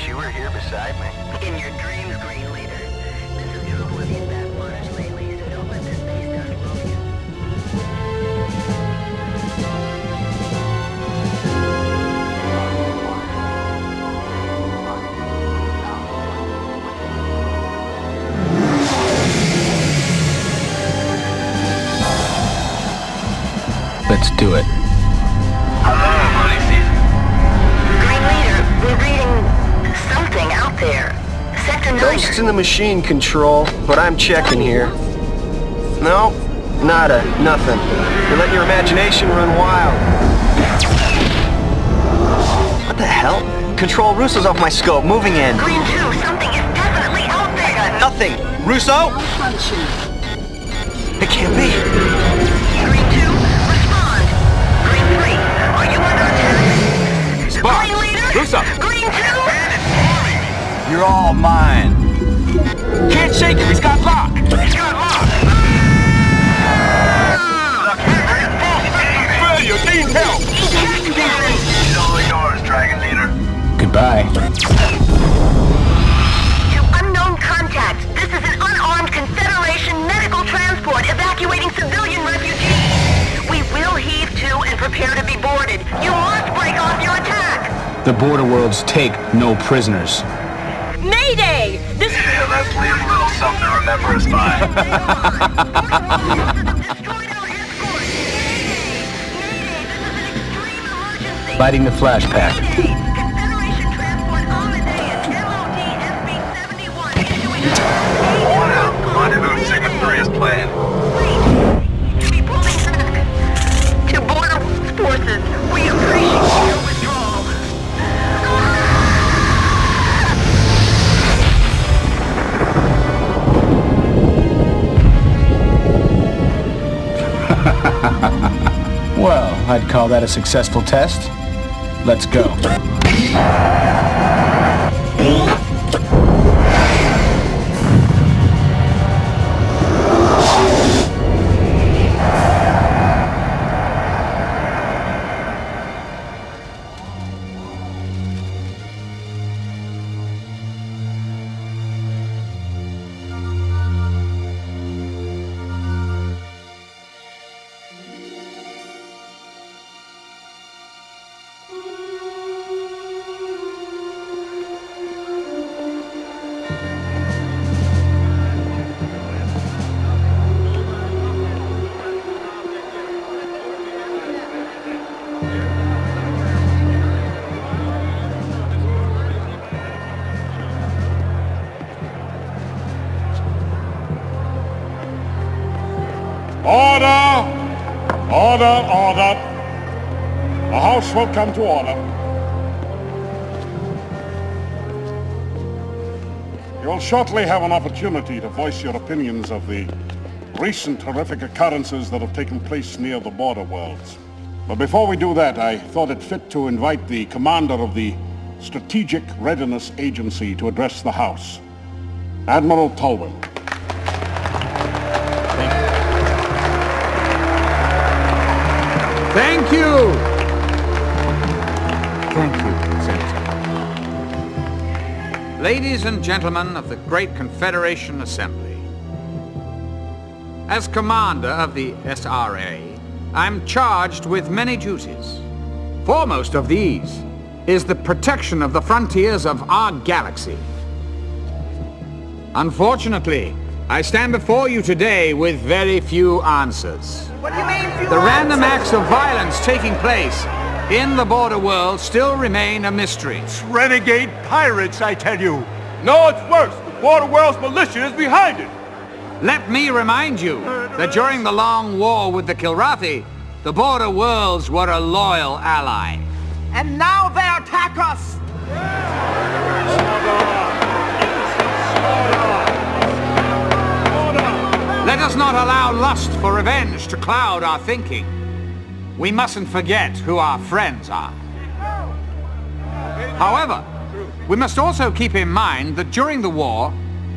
wish you were here beside me. In your dreams, Green Leader. This is trouble with these backwaters lately, so don't let this space dust roll you. Let's do it. Hello, Money Season. Green Leader, we're reading something out there. Sector 9. Ghosts in the machine control, but I'm checking here. No, nada, nothing. You're letting your imagination run wild. What the hell? Control, Russo's off my scope, moving in. Green 2, something is definitely out there. I got nothing. Russo? It can't be. Green 2, respond. Green 3, are you under attack? Sparks! Green Leader? Russo! Green 2? You're all mine. Can't shake him, he's got lock. He's got lock. Failure, need help. He's all yours, Dragon Leader. Goodbye. To unknown contacts, this is an unarmed Confederation medical transport evacuating civilian refugees. We will heave to and prepare to be boarded. You must break off your attack. The border worlds take no prisoners. Mayday! This is Yeah, let's leave a little something to remember us by. destroyed our escort. Mayday, this is an extreme emergency. Lighting the flash pack. Mayday, Confederation transport Amadeus, MOD SB-71 issuing On out. Rendezvous Sigma 3 is planned. to be pulling back. To border forces, we appreciate your withdrawal. Well, I'd call that a successful test. Let's go. Order! Order, order. The House will come to order. You'll shortly have an opportunity to voice your opinions of the recent horrific occurrences that have taken place near the border worlds. But before we do that, I thought it fit to invite the commander of the Strategic Readiness Agency to address the House, Admiral Tolwyn. Thank you! Thank you, Senator. Ladies and gentlemen of the Great Confederation Assembly, as commander of the SRA, I'm charged with many duties. Foremost of these is the protection of the frontiers of our galaxy. Unfortunately, I stand before you today with very few answers. What do you mean, The random acts of violence taking place in the border world still remain a mystery. Renegade pirates, I tell you. No, it's worse. The border world's militia is behind it. Let me remind you that during the long war with the Kilrathi, the border worlds were a loyal ally. And now they attack us! Let us not allow lust for revenge to cloud our thinking. We mustn't forget who our friends are. However, we must also keep in mind that during the war,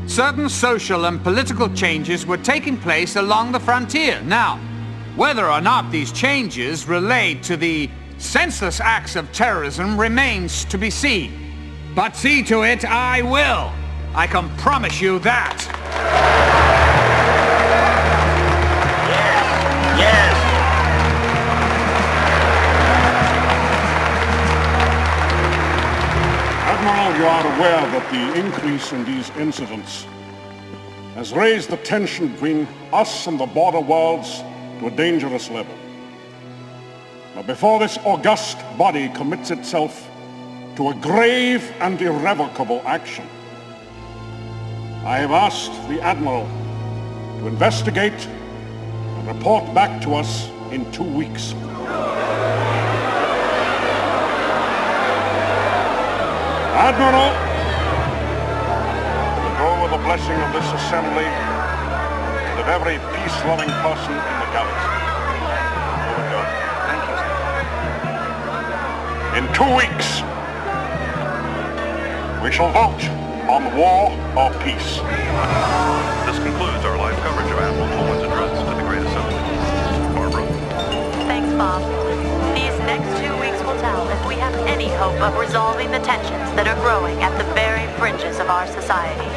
certain social and political changes were taking place along the frontier. Now, whether or not these changes relate to the senseless acts of terrorism remains to be seen. But see to it I will. I can promise you that. Yes! Admiral, you are aware that the increase in these incidents has raised the tension between us and the border worlds to a dangerous level. But before this august body commits itself to a grave and irrevocable action, I have asked the Admiral to investigate and report back to us in 2 weeks. Admiral, go with the blessing of this assembly and of every peace-loving person in the galaxy. Over God. Thank you, sir. In 2 weeks, we shall vote on war or peace. This concludes our live coverage of Admiral Coleman's address to the Great Assembly. Barbara. Thanks, Bob. These next 2 weeks will tell if we have any hope of resolving the tensions that are growing at the very fringes of our society.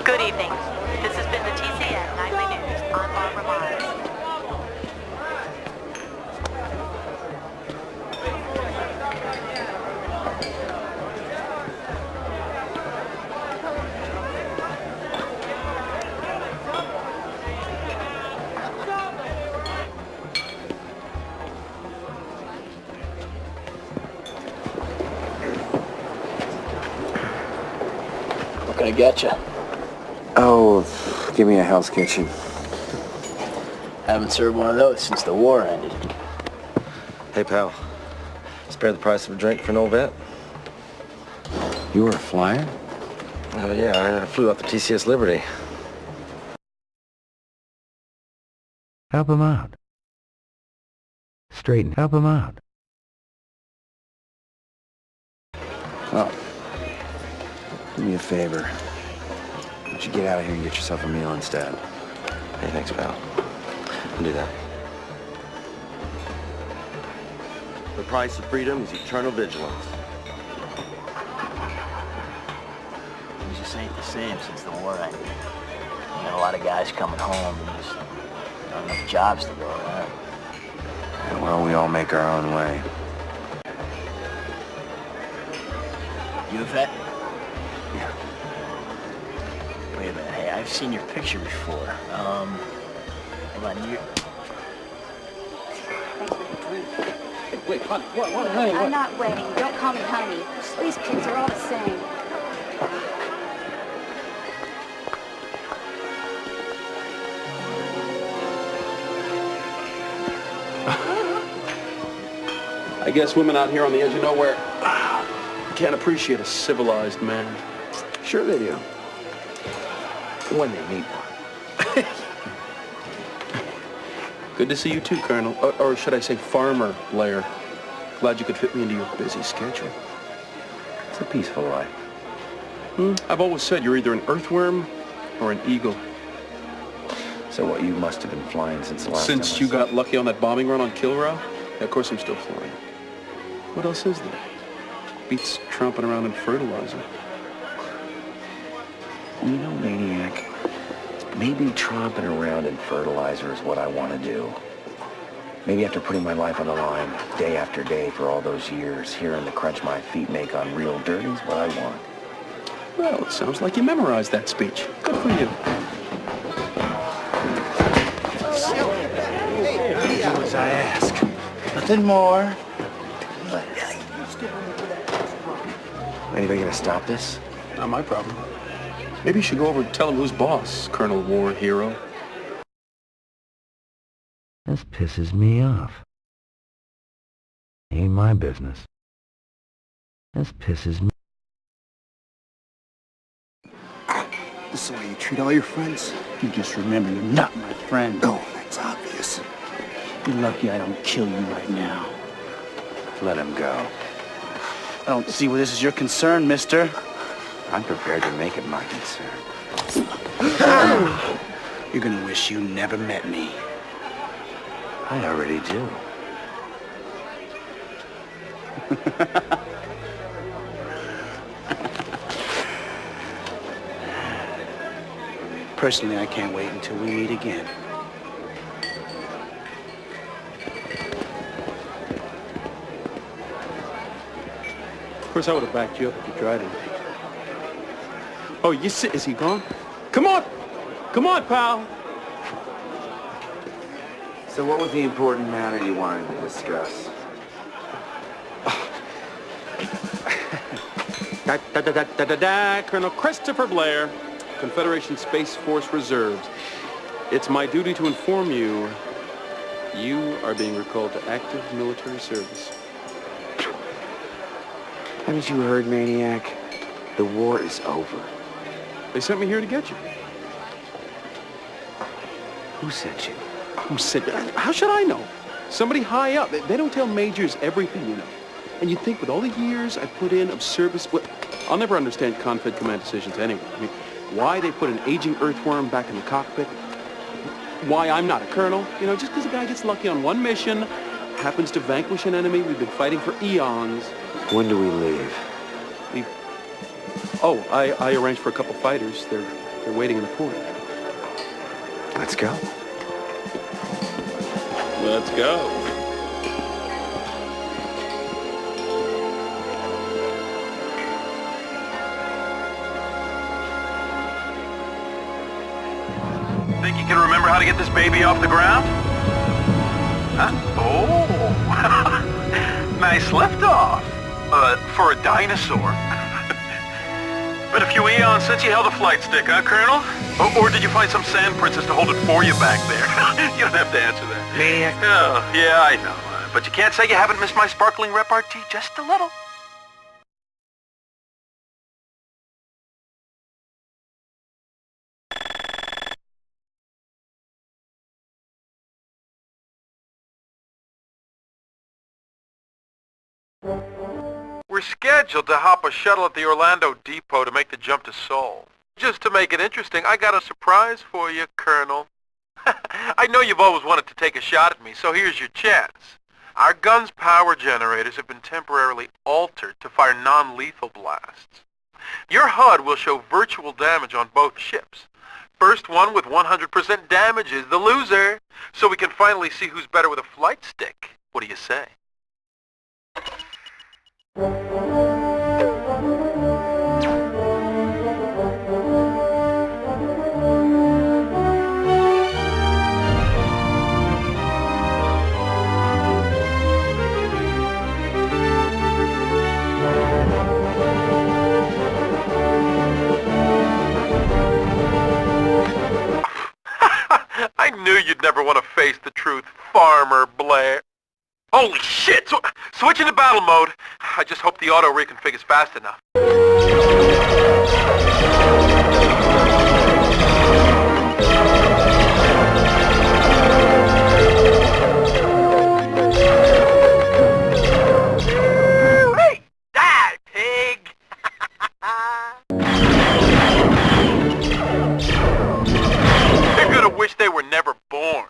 Good evening. This has been the TCN Nightly News. I'm Barbara Miles. What can I get you? Oh, give me a Hell's Kitchen. Haven't served one of those since the war ended. Hey, pal. Spare the price of a drink for an old vet? You were a flyer? Oh, yeah. I flew off the TCS Liberty. Help him out. Straighten. Help him out. Well, do me a favor. Why don't you get out of here and get yourself a meal instead? Hey, thanks, pal. I'll do that. The price of freedom is eternal vigilance. Things just ain't the same since the war ended. You got a lot of guys coming home and just not enough jobs to go around. And well, we all make our own way. You a vet? Yeah. Wait a minute. Hey, I've seen your picture before. Hold on, you... Wait, honey, what, honey, what? I'm not waiting. Don't call me honey. These kids are all the same. I guess women out here on the edge of nowhere can't appreciate a civilized man. Sure they do. When they meet one. Good to see you too, Colonel. Or should I say Farmer Blair. Glad you could fit me into your busy schedule. It's a peaceful life. I've always said you're either an earthworm or an eagle. So what, you must have been flying since the last time Since you got lucky on that bombing run on Kilrow? Yeah, of course I'm still flying. What else is there? Beats tromping around in fertilizer. You know, Maniac, maybe tromping around in fertilizer is what I want to do. Maybe after putting my life on the line day after day for all those years, hearing the crunch my feet make on real dirt is what I want. Well, it sounds like you memorized that speech. Good for you. Do as I ask. Nothing more. Anybody gonna stop this? Not my problem. Maybe you should go over and tell him who's boss, Colonel War Hero. This pisses me off. Ain't my business. This pisses me. This is the way you treat all your friends? You just remember you're not my friend. Oh, that's obvious. You're lucky I don't kill you right now. Let him go. I don't see where this is your concern, mister. I'm prepared to make it my concern. You're gonna wish you never met me. I already do. Personally, I can't wait until we meet again. Of course, I would have backed you up if you tried anything. Oh, you see, is he gone? Come on! Come on, pal! So what was the important matter you wanted to discuss? Colonel Christopher Blair, Confederation Space Force Reserves. It's my duty to inform you, you are being recalled to active military service. Haven't you heard, Maniac? The war is over. They sent me here to get you. Who sent you? Who said that? How should I know? Somebody high up. They don't tell majors everything, you know. And you'd think with all the years I put in of service, well, I'll never understand Confed command decisions anyway. I mean, why they put an aging earthworm back in the cockpit, why I'm not a colonel, you know, just because a guy gets lucky on one mission, happens to vanquish an enemy we've been fighting for eons. When do we leave? Oh, I arranged for a couple fighters. They're waiting in the port. Let's go. Let's go. Think you can remember how to get this baby off the ground? Huh? Oh, nice liftoff. For a dinosaur. Been a few eons since you held a flight stick, huh, Colonel? Or did you find some sand princess to hold it for you back there? You don't have to answer that. Maniac. Oh, yeah, I know. But you can't say you haven't missed my sparkling repartee just a little. We're scheduled to hop a shuttle at the Orlando depot to make the jump to Seoul. Just to make it interesting, I got a surprise for you, Colonel. I know you've always wanted to take a shot at me, so here's your chance. Our gun's power generators have been temporarily altered to fire non-lethal blasts. Your HUD will show virtual damage on both ships. First one with 100% damage is the loser, so we can finally see who's better with a flight stick. What do you say? I knew you'd never want to face the truth, Farmer Blair. Holy shit! Switching to battle mode. I just hope the auto reconfig is fast enough. Hey! Die, pig! They're gonna wish they were never born.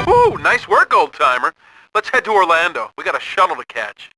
Ooh, nice work, old-timer. Let's head to Orlando. We got a shuttle to catch.